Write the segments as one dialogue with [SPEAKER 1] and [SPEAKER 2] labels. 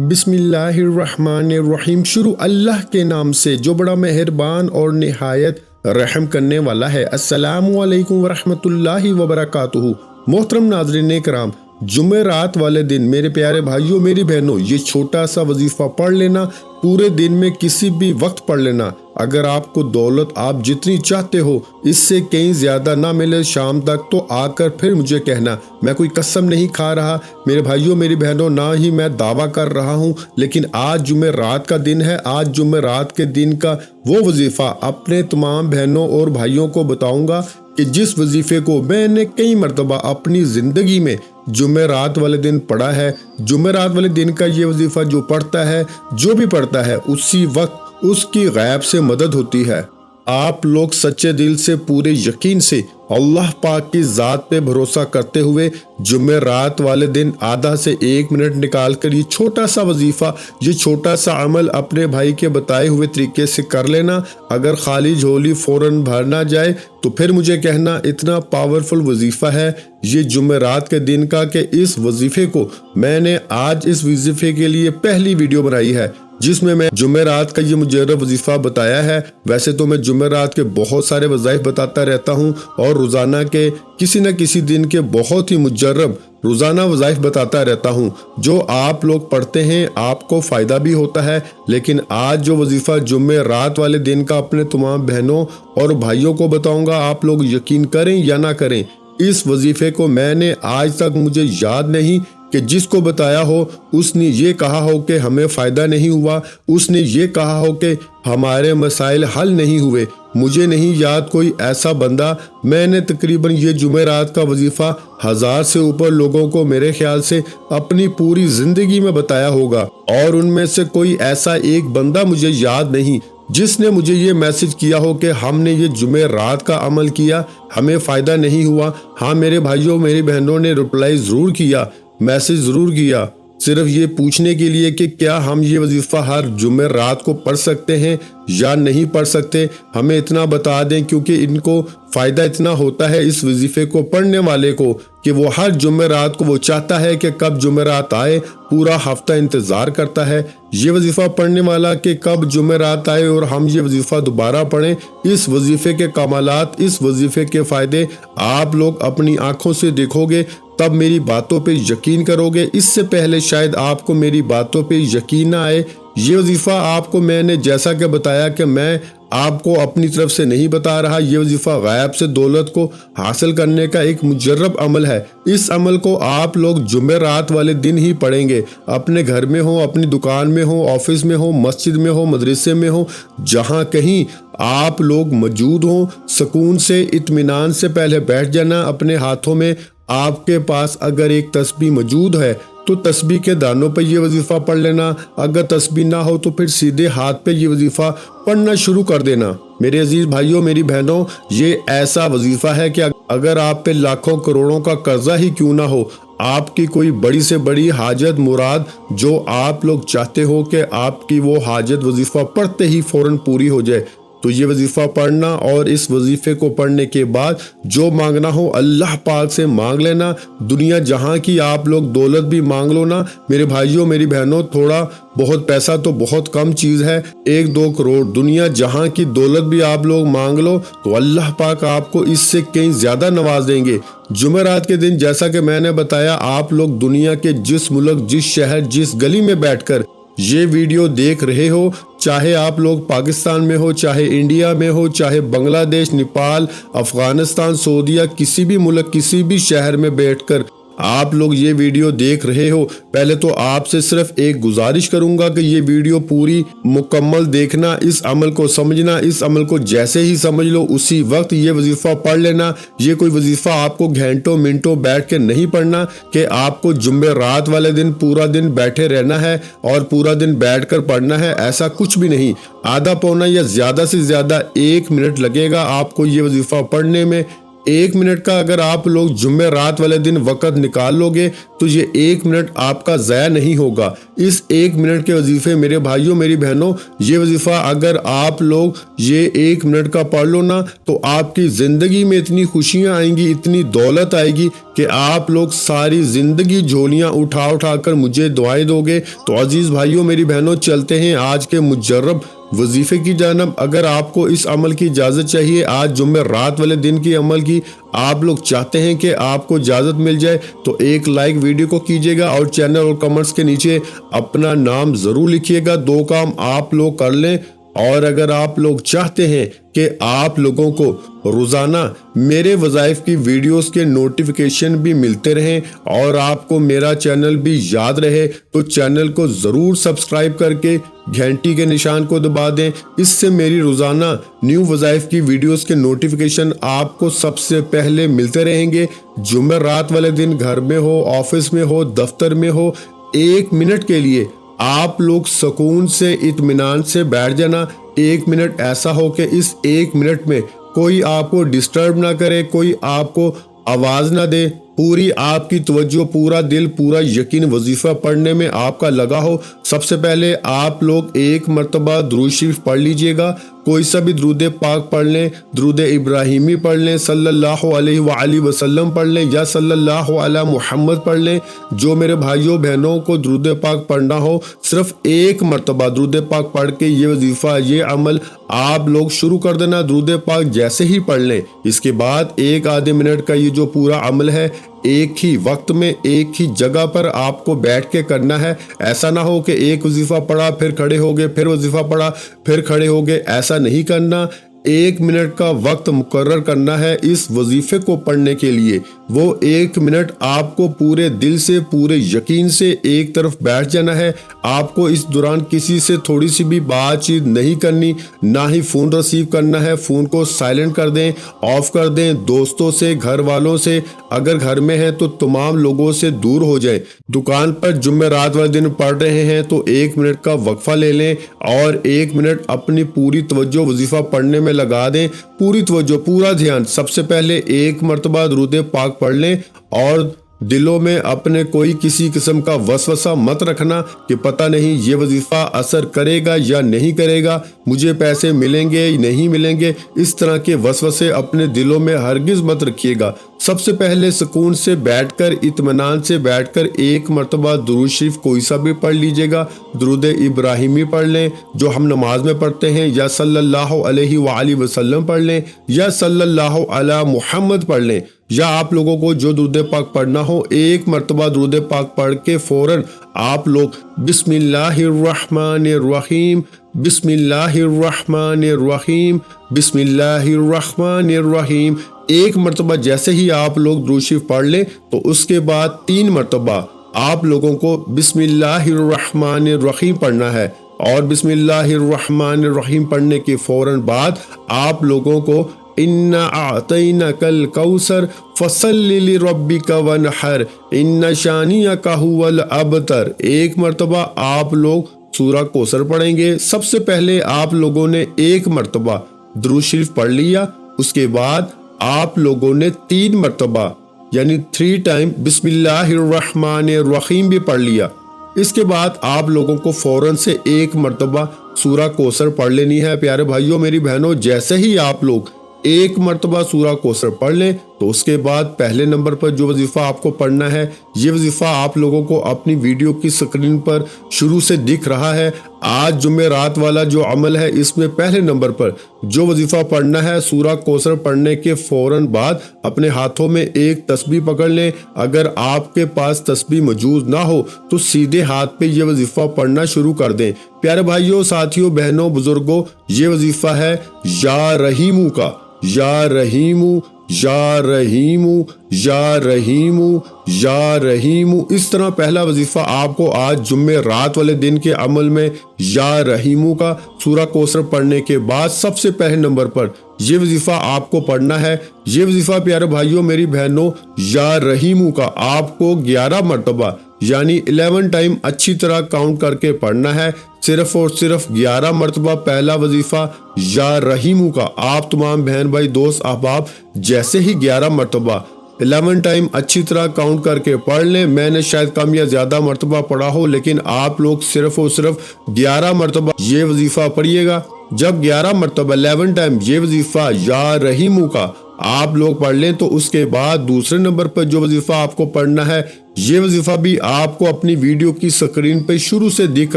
[SPEAKER 1] بسم اللہ الرحمن الرحیم۔ شروع اللہ کے نام سے جو بڑا مہربان اور نہایت رحم کرنے والا ہے۔ السلام علیکم ورحمۃ اللہ وبرکاتہ۔ محترم ناظرین کرام، جمعرات والے دن میرے پیارے بھائیوں میری بہنوں، یہ چھوٹا سا وظیفہ پڑھ لینا، پورے دن میں کسی بھی وقت پڑھ لینا۔ اگر آپ کو دولت آپ جتنی چاہتے ہو اس سے کہیں زیادہ نہ ملے شام تک، تو آ کر پھر مجھے کہنا۔ میں کوئی قسم نہیں کھا رہا میرے بھائیوں میری بہنوں، نہ ہی میں دعویٰ کر رہا ہوں، لیکن آج جمعرات کا دن ہے۔ آج جمعرات کے دن کا وہ وظیفہ اپنے تمام بہنوں اور بھائیوں کو بتاؤں گا کہ جس وظیفے کو میں نے کئی مرتبہ اپنی زندگی میں جمعرات والے دن پڑھا ہے۔ جمعرات والے دن کا یہ وظیفہ جو پڑھتا ہے، جو بھی پڑھتا ہے، اسی وقت اس کی غیب سے مدد ہوتی ہے۔ آپ لوگ سچے دل سے پورے یقین سے اللہ پاک کی ذات پہ بھروسہ کرتے ہوئے جمعرات والے دن آدھا سے 1 منٹ نکال کر یہ چھوٹا سا وظیفہ، یہ چھوٹا سا عمل اپنے بھائی کے بتائے ہوئے طریقے سے کر لینا۔ اگر خالی جھولی فوراً بھر نہ جائے تو پھر مجھے کہنا۔ اتنا پاورفل وظیفہ ہے یہ جمعرات کے دن کا کہ اس وظیفے کو میں نے آج اس وظیفے کے لیے پہلی ویڈیو بنائی ہے جس میں جمعرات کا یہ مجرب وظیفہ بتایا ہے۔ ویسے تو میں جمعرات کے بہت سارے وظائف بتاتا رہتا ہوں اور روزانہ کے کسی نہ کسی دن کے بہت ہی مجرب روزانہ وظائف بتاتا رہتا ہوں جو آپ لوگ پڑھتے ہیں، آپ کو فائدہ بھی ہوتا ہے۔ لیکن آج جو وظیفہ جمعرات والے دن کا اپنے تمام بہنوں اور بھائیوں کو بتاؤں گا، آپ لوگ یقین کریں یا نہ کریں، اس وظیفے کو میں نے آج تک مجھے یاد نہیں کہ جس کو بتایا ہو اس نے یہ کہا ہو کہ ہمیں فائدہ نہیں ہوا، اس نے یہ کہا ہو کہ ہمارے مسائل حل نہیں ہوئے۔ مجھے نہیں یاد کوئی ایسا بندہ۔ میں نے تقریباً یہ جمعرات کا وظیفہ 1000 سے اوپر لوگوں کو میرے خیال سے اپنی پوری زندگی میں بتایا ہوگا، اور ان میں سے کوئی ایسا ایک بندہ مجھے یاد نہیں جس نے مجھے یہ میسج کیا ہو کہ ہم نے یہ جمعرات کا عمل کیا، ہمیں فائدہ نہیں ہوا۔ ہاں میرے بھائیوں میری بہنوں نے رپلائی ضرور کیا، میسج ضرور کیا، صرف یہ پوچھنے کے لیے کہ کیا ہم یہ وظیفہ ہر جمعرات کو پڑھ سکتے ہیں یا نہیں پڑھ سکتے۔ ہمیں اتنا بتا دیں، کیونکہ ان کو فائدہ اتنا ہوتا ہے اس وظیفے کو پڑھنے والے کو کہ وہ ہر جمعرات کو وہ چاہتا ہے کہ کب جمعرات آئے، پورا ہفتہ انتظار کرتا ہے یہ وظیفہ پڑھنے والا کہ کب جمعرات آئے اور ہم یہ وظیفہ دوبارہ پڑھیں۔ اس وظیفے کے کمالات، اس وظیفے کے فائدے آپ لوگ اپنی آنکھوں سے دیکھو گے، تب میری باتوں پہ یقین کرو گے۔ اس سے پہلے شاید آپ کو میری باتوں پہ یقین نہ آئے۔ یہ وظیفہ آپ کو میں نے جیسا کہ بتایا کہ میں آپ کو اپنی طرف سے نہیں بتا رہا، یہ وظیفہ غیب سے دولت کو حاصل کرنے کا ایک مجرب عمل ہے۔ اس عمل کو آپ لوگ جمعرات والے دن ہی پڑھیں گے، اپنے گھر میں ہو، اپنی دکان میں ہو، آفس میں ہو، مسجد میں ہو، مدرسے میں ہو، جہاں کہیں آپ لوگ موجود ہوں، سکون سے اطمینان سے پہلے بیٹھ جانا۔ اپنے ہاتھوں میں آپ کے پاس اگر ایک تسبیح موجود ہے تو تسبیح کے دانوں پہ یہ وظیفہ پڑھ لینا۔ اگر تسبیح نہ ہو تو پھر سیدھے ہاتھ پہ یہ وظیفہ پڑھنا شروع کر دینا۔ میرے عزیز بھائیوں میری بہنوں، یہ ایسا وظیفہ ہے کہ اگر آپ پہ لاکھوں کروڑوں کا قرضہ ہی کیوں نہ ہو، آپ کی کوئی بڑی سے بڑی حاجت مراد جو آپ لوگ چاہتے ہو کہ آپ کی وہ حاجت وظیفہ پڑھتے ہی فوراً پوری ہو جائے، تو یہ وظیفہ پڑھنا اور اس وظیفے کو پڑھنے کے بعد جو مانگنا ہو اللہ پاک سے مانگ لینا۔ دنیا جہاں کی آپ لوگ دولت بھی مانگ لو نا میرے بھائیوں میری بہنوں، تھوڑا بہت پیسہ تو بہت کم چیز ہے، 1-2 کروڑ دنیا جہاں کی دولت بھی آپ لوگ مانگ لو تو اللہ پاک آپ کو اس سے کہیں زیادہ نواز دیں گے۔ جمعرات کے دن جیسا کہ میں نے بتایا، آپ لوگ دنیا کے جس ملک، جس شہر، جس گلی میں بیٹھ کر یہ ویڈیو دیکھ رہے ہو، چاہے آپ لوگ پاکستان میں ہو، چاہے انڈیا میں ہو، چاہے بنگلہ دیش، نیپال، افغانستان، سعودیہ، کسی بھی ملک، کسی بھی شہر میں بیٹھ کر آپ لوگ یہ ویڈیو دیکھ رہے ہو، پہلے تو آپ سے صرف ایک گزارش کروں گا کہ یہ ویڈیو پوری مکمل دیکھنا، اس عمل کو سمجھنا، اس عمل کو جیسے ہی سمجھ لو اسی وقت یہ وظیفہ پڑھ لینا۔ یہ کوئی وظیفہ آپ کو گھنٹوں منٹوں بیٹھ کے نہیں پڑھنا کہ آپ کو جمعرات والے دن پورا دن بیٹھے رہنا ہے اور پورا دن بیٹھ کر پڑھنا ہے، ایسا کچھ بھی نہیں۔ آدھا پونا یا زیادہ سے زیادہ 1 منٹ لگے گا آپ کو یہ وظیفہ پڑھنے میں۔ 1 منٹ کا اگر آپ لوگ جمعرات والے دن وقت نکال لو گے تو یہ 1 منٹ آپ کا ضائع نہیں ہوگا۔ اس 1 منٹ کے وظیفے میرے بھائیوں میری بہنوں، یہ وظیفہ اگر آپ لوگ یہ 1 منٹ کا پڑھ لو نا تو آپ کی زندگی میں اتنی خوشیاں آئیں گی، اتنی دولت آئے گی کہ آپ لوگ ساری زندگی جھولیاں اٹھا اٹھا کر مجھے دعائیں دو گے۔ تو عزیز بھائیوں میری بہنوں، چلتے ہیں آج کے مجرب وظیفے کی جانب۔ اگر آپ کو اس عمل کی اجازت چاہیے، آج جمعرات والے دن کی عمل کی آپ لوگ چاہتے ہیں کہ آپ کو اجازت مل جائے، تو ایک لائک ویڈیو کو کیجیے گا اور چینل اور کمنٹس کے نیچے اپنا نام ضرور لکھیے گا۔ 2 کام آپ لوگ کر لیں، اور اگر آپ لوگ چاہتے ہیں کہ آپ لوگوں کو روزانہ میرے وظائف کی ویڈیوز کے نوٹیفیکیشن بھی ملتے رہیں اور آپ کو میرا چینل بھی یاد رہے، تو چینل کو ضرور سبسکرائب کر کے گھنٹی کے نشان کو دبا دیں۔ اس سے میری روزانہ نیو وظائف کی ویڈیوز کے نوٹیفیکیشن آپ کو سب سے پہلے ملتے رہیں گے۔ جمعرات والے دن گھر میں ہو، آفس میں ہو، دفتر میں ہو، 1 منٹ کے لیے آپ لوگ سکون سے اطمینان سے بیٹھ جانا۔ 1 منٹ ایسا ہو کہ اس 1 منٹ میں کوئی آپ کو ڈسٹرب نہ کرے، کوئی آپ کو آواز نہ دے، پوری آپ کی توجہ، پورا دل، پورا یقین وظیفہ پڑھنے میں آپ کا لگا ہو۔ سب سے پہلے آپ لوگ 1 مرتبہ درود شریف پڑھ لیجئے گا، کوئی سا بھی درود پاک پڑھ لیں، درود ابراہیمی پڑھ لیں، صلی اللہ علیہ وآلہ وسلم پڑھ لیں، یا صلی اللہ علی محمد پڑھ لیں۔ جو میرے بھائیوں بہنوں کو درود پاک پڑھنا ہو، صرف 1 مرتبہ درود پاک پڑھ کے یہ وظیفہ، یہ عمل آپ لوگ شروع کر دینا۔ درود پاک جیسے ہی پڑھ لیں، اس کے بعد 1 آدھے منٹ کا یہ جو پورا عمل ہے، ایک ہی وقت میں ایک ہی جگہ پر آپ کو بیٹھ کے کرنا ہے۔ ایسا نہ ہو کہ ایک وظیفہ پڑھا پھر کھڑے ہو گئے، پھر وظیفہ پڑھا پھر کھڑے ہو گئے، ایسا نہیں کرنا۔ 1 منٹ کا وقت مقرر کرنا ہے اس وظیفے کو پڑھنے کے لیے۔ وہ 1 منٹ آپ کو پورے دل سے، پورے یقین سے ایک طرف بیٹھ جانا ہے۔ آپ کو اس دوران کسی سے تھوڑی سی بھی بات چیت نہیں کرنی، نہ ہی فون ریسیو کرنا ہے۔ فون کو سائلنٹ کر دیں، آف کر دیں۔ دوستوں سے، گھر والوں سے، اگر گھر میں ہیں تو تمام لوگوں سے دور ہو جائیں۔ دکان پر جمعرات والے دن پڑھ رہے ہیں تو 1 منٹ کا وقفہ لے لیں اور 1 منٹ اپنی پوری توجہ وظیفہ پڑھنے میں لگا دیں۔ پوری توجہ، پورا دھیان۔ سب سے پہلے 1 مرتبہ درود پاک پڑھ لیں اور دلوں میں اپنے کوئی کسی قسم کا وسوسہ مت رکھنا کہ پتہ نہیں یہ وظیفہ اثر کرے گا یا نہیں کرے گا، مجھے پیسے ملیں گے یا نہیں ملیں گے۔ اس طرح کے وسوسے اپنے دلوں میں ہرگز مت رکھیے گا۔ سب سے پہلے سکون سے بیٹھ کر، اطمینان سے بیٹھ کر 1 مرتبہ درود شریف کوئی سا بھی پڑھ لیجئے گا۔ درود ابراہیمی پڑھ لیں جو ہم نماز میں پڑھتے ہیں، یا صلی اللہ علیہ وآلہ وسلم پڑھ لیں، یا صلی اللہ علی محمد پڑھ لیں، یا آپ لوگوں کو جو درود پاک پڑھنا ہو 1 مرتبہ درود پاک پڑھ کے فوراً آپ لوگ بسم اللہ الرحمن الرحیم، بسم اللہ الرحمن الرحیم، بسم اللہ الرحمن الرحیم 1 مرتبہ جیسے ہی آپ لوگ درود شریف پڑھ لیں تو اس کے بعد 3 مرتبہ آپ لوگوں کو بسم اللہ الرحمن الرحیم پڑھنا ہے، اور بسم اللہ الرحمن الرحیم پڑھنے کے فوراً بعد آپ لوگوں کو اِنَّا أَعْطَيْنَاكَ الْكَوْثَرَ فَصَلِّ لِرَبِّكَ وَانْحَرْ إِنَّ شَانِئَكَ هُوَ الْأَبْتَرُ 1 مرتبہ آپ لوگ سورہ کوثر پڑھیں گے۔ سب سے پہلے آپ لوگوں نے 1 مرتبہ درود شریف پڑھ لیا، اس کے بعد آپ لوگوں نے 3 مرتبہ یعنی 3 ٹائم بسم اللہ الرحمن الرحیم بھی پڑھ لیا۔ اس کے بعد آپ لوگوں کو فوراً سے 1 مرتبہ سورہ کوثر پڑھ لینی ہے۔ پیارے بھائیوں میری بہنوں، جیسے ہی آپ لوگ 1 مرتبہ سورہ کوثر پڑھ لیں تو اس کے بعد پہلے نمبر پر جو وظیفہ آپ کو پڑھنا ہے، یہ وظیفہ آپ لوگوں کو اپنی ویڈیو کی سکرین پر شروع سے دکھ رہا ہے۔ آج جمعرات والا جو عمل ہے، اس میں پہلے نمبر پر جو وظیفہ پڑھنا ہے، سورہ کوثر پڑھنے کے فوراً بعد اپنے ہاتھوں میں ایک تسبیح پکڑ لیں۔ اگر آپ کے پاس تسبیح موجود نہ ہو تو سیدھے ہاتھ پہ یہ وظیفہ پڑھنا شروع کر دیں۔ پیارے بھائیوں، ساتھیوں، بہنوں، بزرگوں، یہ وظیفہ ہے یا رحیمو کا، یا رحیمو، یا رحیمو، یا رحیمو، یا رحیمو۔ اس طرح پہلا وظیفہ آپ کو آج جمعرات والے دن کے عمل میں یا رحیمو کا سورہ کوثر پڑھنے کے بعد سب سے پہلے نمبر پر یہ وظیفہ آپ کو پڑھنا ہے۔ یہ وظیفہ پیارے بھائیوں میری بہنوں، یا رحیمو کا آپ کو 11 مرتبہ یعنی 11 ٹائم اچھی طرح کاؤنٹ کر کے پڑھنا ہے۔ صرف اور صرف 11 مرتبہ پہلا وظیفہ یا رحیمو کا آپ تمام بہن بھائی دوست احباب جیسے ہی 11 مرتبہ 11 ٹائم اچھی طرح کاؤنٹ کر کے پڑھ لیں۔ میں نے شاید کم یا زیادہ مرتبہ پڑھا ہو، لیکن آپ لوگ صرف اور صرف 11 مرتبہ یہ وظیفہ پڑھیے گا۔ جب 11 مرتبہ 11 ٹائم یہ وظیفہ یا رحیمو کا آپ لوگ پڑھ لیں تو اس کے بعد دوسرے نمبر پر جو وظیفہ آپ کو پڑھنا ہے، یہ وظیفہ بھی آپ کو اپنی ویڈیو کی سکرین پہ شروع سے دکھ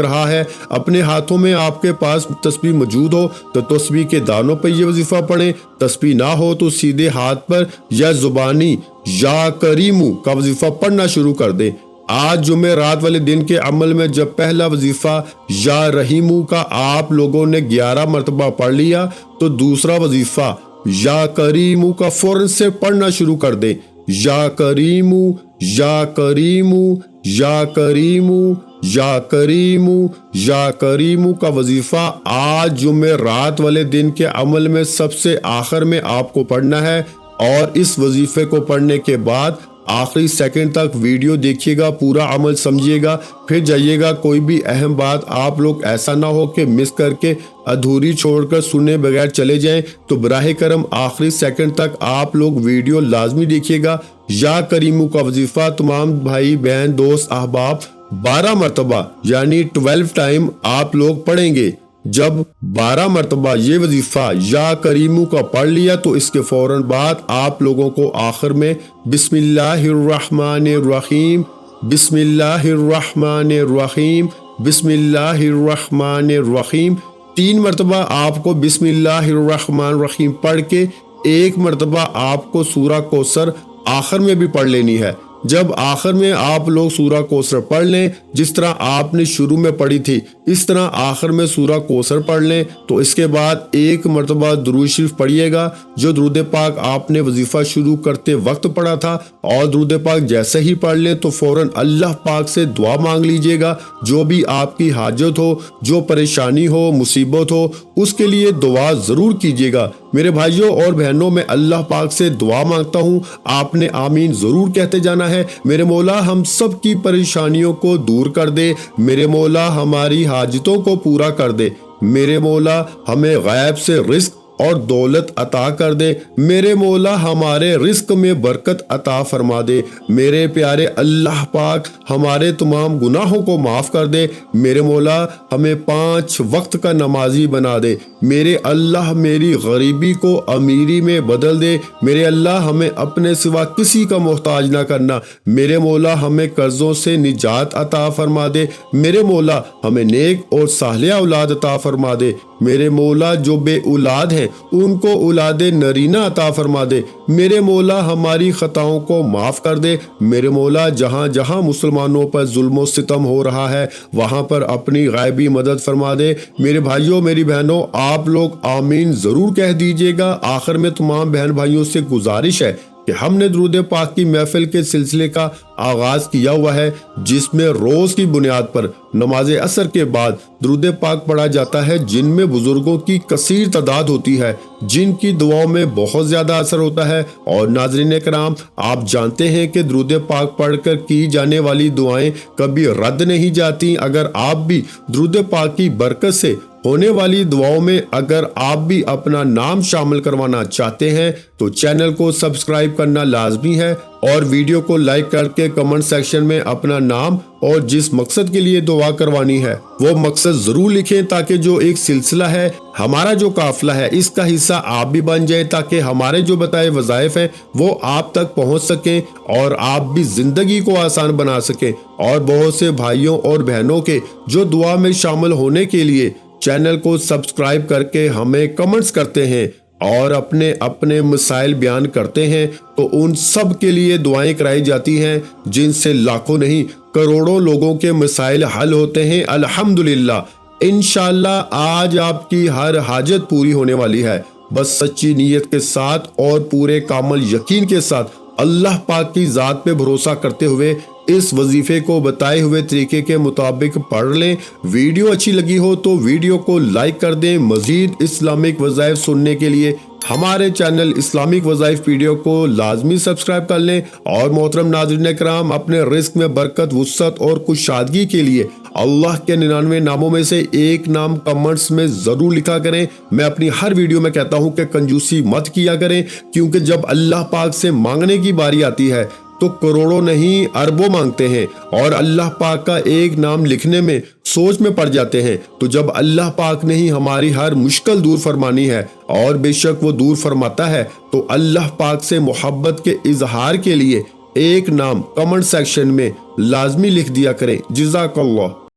[SPEAKER 1] رہا ہے۔ اپنے ہاتھوں میں آپ کے پاس تسبیح موجود ہو تو تسبیح کے دانوں پہ یہ وظیفہ پڑھیں، تسبیح نہ ہو تو سیدھے ہاتھ پر یا زبانی یا کریمو کا وظیفہ پڑھنا شروع کر دیں۔ آج جمعہ رات والے دن کے عمل میں جب پہلا وظیفہ یا رحیمو کا آپ لوگوں نے 11 مرتبہ پڑھ لیا تو دوسرا وظیفہ یا کریمو کا فوراً سے پڑھنا شروع کر دیں۔ یا کریمو یا کریمو یا کریمو یا کریمو یا کریمو کا وظیفہ آج جمعہ رات والے دن کے عمل میں سب سے آخر میں آپ کو پڑھنا ہے، اور اس وظیفے کو پڑھنے کے بعد آخری سیکنڈ تک ویڈیو دیکھیے گا، پورا عمل سمجھیے گا، پھر جائیے گا۔ کوئی بھی اہم بات آپ لوگ ایسا نہ ہو کہ مس کر کے ادھوری چھوڑ کر سنے بغیر چلے جائیں، تو براہ کرم آخری سیکنڈ تک آپ لوگ ویڈیو لازمی دیکھیے گا۔ یا کریمو کا وظیفہ تمام بھائی بہن دوست احباب 12 مرتبہ یعنی 12 ٹائم آپ لوگ پڑھیں گے۔ جب 12 مرتبہ یہ وظیفہ یا کریمو کا پڑھ لیا تو اس کے فوراً بعد آپ لوگوں کو آخر میں بسم اللہ الرحمن الرحیم، بسم اللہ الرحمن الرحیم، بسم اللہ الرحمن الرحیم 3 مرتبہ آپ کو بسم اللہ الرحمن الرحیم پڑھ کے 1 مرتبہ آپ کو سورہ کوثر آخر میں بھی پڑھ لینی ہے۔ جب آخر میں آپ لوگ سورہ کوثر پڑھ لیں، جس طرح آپ نے شروع میں پڑھی تھی اس طرح آخر میں سورہ کوثر پڑھ لیں، تو اس کے بعد 1 مرتبہ درود شریف پڑھیے گا جو درود پاک آپ نے وظیفہ شروع کرتے وقت پڑھا تھا، اور درود پاک جیسے ہی پڑھ لیں تو فوراً اللہ پاک سے دعا مانگ لیجئے گا۔ جو بھی آپ کی حاجت ہو، جو پریشانی ہو، مصیبت ہو، اس کے لیے دعا ضرور کیجئے گا۔ میرے بھائیوں اور بہنوں، میں اللہ پاک سے دعا مانگتا ہوں، آپ نے آمین ضرور کہتے جانا ہے۔ میرے مولا ہم سب کی پریشانیوں کو دور کر دے، میرے مولا ہماری حاجتوں کو پورا کر دے، میرے مولا ہمیں غیب سے رزق اور دولت عطا کر دے، میرے مولا ہمارے رزق میں برکت عطا فرما دے، میرے پیارے اللہ پاک ہمارے تمام گناہوں کو معاف کر دے، میرے مولا ہمیں 5 وقت کا نمازی بنا دے، میرے اللہ میری غریبی کو امیری میں بدل دے، میرے اللہ ہمیں اپنے سوا کسی کا محتاج نہ کرنا، میرے مولا ہمیں قرضوں سے نجات عطا فرما دے، میرے مولا ہمیں نیک اور صالحہ اولاد عطا فرما دے، میرے مولا جو بے اولاد ہیں ان کو اولاد نرینہ عطا فرما دے، میرے مولا ہماری خطاؤں کو معاف کر دے، میرے مولا جہاں جہاں مسلمانوں پر ظلم و ستم ہو رہا ہے وہاں پر اپنی غیبی مدد فرما دے۔ میرے بھائیوں میری بہنوں، آپ لوگ آمین ضرور کہہ دیجئے گا۔ آخر میں تمام بہن بھائیوں سے گزارش ہے کہ ہم نے درود پاک کی محفل کے سلسلے کا آغاز کیا ہوا ہے، جس میں روز کی بنیاد پر نماز عصر کے بعد درود پاک پڑھا جاتا ہے، جن میں بزرگوں کی کثیر تعداد ہوتی ہے، جن کی دعاؤں میں بہت زیادہ اثر ہوتا ہے۔ اور ناظرین کرام، آپ جانتے ہیں کہ درود پاک پڑھ کر کی جانے والی دعائیں کبھی رد نہیں جاتی۔ اگر آپ بھی درود پاک کی برکت سے ہونے والی دعاؤں میں اگر آپ بھی اپنا نام شامل کروانا چاہتے ہیں تو چینل کو سبسکرائب کرنا لازمی ہے، اور ویڈیو کو لائک کر کے کمنٹ سیکشن میں اپنا نام اور جس مقصد کے لیے دعا کروانی ہے وہ مقصد ضرور لکھیں، تاکہ جو ایک سلسلہ ہے، ہمارا جو قافلہ ہے، اس کا حصہ آپ بھی بن جائیں، تاکہ ہمارے جو بتائے وظائف ہیں وہ آپ تک پہنچ سکیں اور آپ بھی زندگی کو آسان بنا سکیں۔ اور بہت سے بھائیوں اور بہنوں کے جو دعا میں شامل ہونے کے لیے چینل کو سبسکرائب کر کے ہمیں کمنٹس کرتے ہیں اور اپنے اپنے مسائل بیان کرتے ہیں، تو ان سب کے لیے دعائیں کرائی جاتی ہیں، جن سے لاکھوں نہیں کروڑوں لوگوں کے مسائل حل ہوتے ہیں الحمدللہ۔ انشاءاللہ آج آپ کی ہر حاجت پوری ہونے والی ہے، بس سچی نیت کے ساتھ اور پورے کامل یقین کے ساتھ اللہ پاک کی ذات پہ بھروسہ کرتے ہوئے اس وظیفے کو بتائے ہوئے طریقے کے مطابق پڑھ لیں۔ ویڈیو اچھی لگی ہو تو ویڈیو کو لائک کر دیں۔ مزید اسلامک وظائف سننے کے لیے ہمارے چینل اسلامک وظائف ویڈیو کو لازمی سبسکرائب کر لیں، اور محترم ناظرین کرام، اپنے رزق میں برکت، وسعت اور کشادگی کے لیے اللہ کے 99 ناموں میں سے ایک نام کمنٹس میں ضرور لکھا کریں۔ میں اپنی ہر ویڈیو میں کہتا ہوں کہ کنجوسی مت کیا کریں، کیونکہ جب اللہ پاک سے مانگنے کی باری آتی ہے تو کروڑوں نہیں اربوں مانگتے ہیں، اور اللہ پاک کا ایک نام لکھنے میں سوچ میں پڑ جاتے ہیں۔ تو جب اللہ پاک نے ہی ہماری ہر مشکل دور فرمانی ہے، اور بے شک وہ دور فرماتا ہے، تو اللہ پاک سے محبت کے اظہار کے لیے ایک نام کمنٹ سیکشن میں لازمی لکھ دیا کریں۔ جزاک اللہ۔